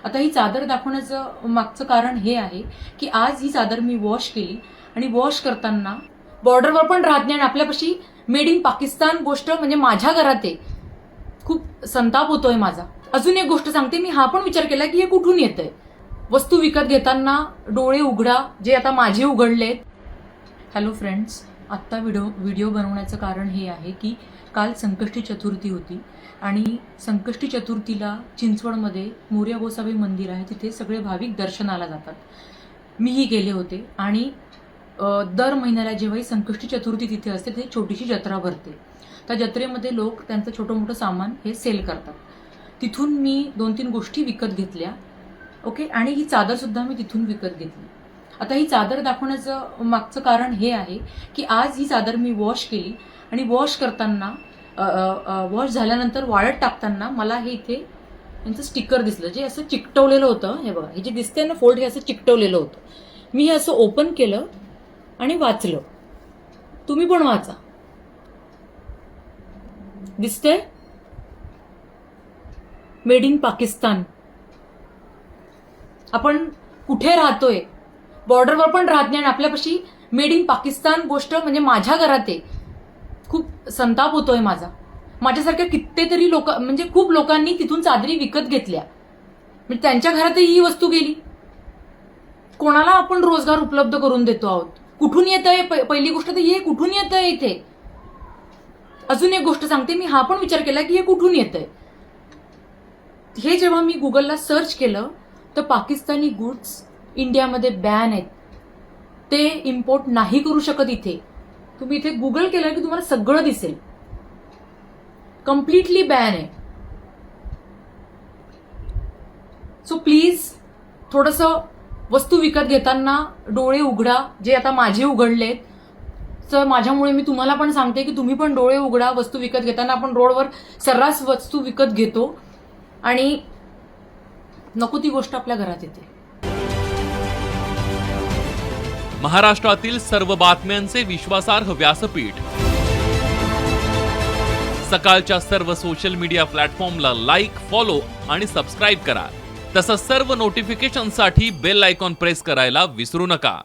आता ही चादर दाखवण्याचं मागचं कारण हे आहे की आज ही चादर मी वॉश केली आणि वॉश करताना बॉर्डरवर पण राहत नाही आणि आपल्यापाशी मेड इन पाकिस्तान गोष्ट म्हणजे माझ्या घरात आहे. खूप संताप होतोय माझा. अजून एक गोष्ट सांगते, मी हा पण विचार केला की हे कुठून येतंय. वस्तू विकत घेताना डोळे उघडा, जे आता माझे उघडलेत. हॅलो फ्रेंड्स, आत्ता व्हिडिओ बनवण्याचं कारण हे आहे की काल संकष्टी चतुर्थी होती आणि संकष्टी चतुर्थीला चिंचवडमध्ये मोरया गोसावी मंदिर आहे, तिथे सगळे भाविक दर्शनाला जातात. मीही गेले होते आणि दर महिन्याला जेव्हाही संकष्टी चतुर्थी तिथे असते तिथे छोटीशी जत्रा भरते. त्या जत्रेमध्ये लोक त्यांचं छोटं मोठं सामान हे सेल करतात. तिथून मी 2-3 गोष्टी विकत घेतल्या. ओके, आणि ही चादरसुद्धा मी तिथून विकत घेतली. आता ही चादर दाखवण्याचं मागचं कारण हे आहे की आज ही चादर मी वॉश केली आणि वॉश करताना वॉश झाल्यानंतर वाळत टाकताना मला हे इथे यांचं स्टिकर दिसलं, जे असं चिकटवलेलं होतं. हे बघा, हे जे दिसतंय ना फोल्ड, हे असं चिकटवलेलं होतं. मी हे असं ओपन केलं आणि वाचलं. तुम्ही पण वाचा. दिसतंय, मेड इन पाकिस्तान. आपण कुठे राहतोय, बॉर्डरवर पण राहत नाही आणि आपल्यापाशी मेड इन पाकिस्तान गोष्ट म्हणजे माझ्या घरात आहे. खूप संताप होतोय माझा. माझ्यासारख्या कितीतरी लोक, म्हणजे खूप लोकांनी तिथून चादरी विकत घेतल्या, म्हणजे त्यांच्या घरातही ही वस्तू गेली. कोणाला आपण रोजगार उपलब्ध करून देतो आहोत? कुठून येतंय? पहिली गोष्ट तर हे कुठून येतंय इथे. अजून एक गोष्ट सांगते, मी हा पण विचार केला की हे कुठून येतंय. हे जेव्हा मी गुगलला सर्च केलं तर पाकिस्तानी गुड्स इंडियामध्ये बॅन आहेत. ते इम्पोर्ट नाही करू शकत इथे. तुम्ही इथे गुगल केलं की तुम्हाला सगळं दिसेल. कम्प्लिटली बॅन आहे. सो प्लीज थोडंसं वस्तू विकत घेताना डोळे उघडा, जे आता माझे उघडलेत. तर माझ्यामुळे मी तुम्हाला पण सांगते की तुम्ही पण डोळे उघडा. वस्तू विकत घेताना आपण रोडवर सर्रास वस्तू विकत घेतो आणि नको ती गोष्ट आपल्या घरात येते. महाराष्ट्रातील सर्व बातम्यांचे विश्वासार्ह व्यासपीठ. सकाळच्या सर्व सोशल मीडिया प्लॅटफॉर्मला लाईक, फॉलो आणि सबस्क्राईब करा. तसंच सर्व नोटिफिकेशनसाठी बेल आयकॉन प्रेस करायला विसरू नका.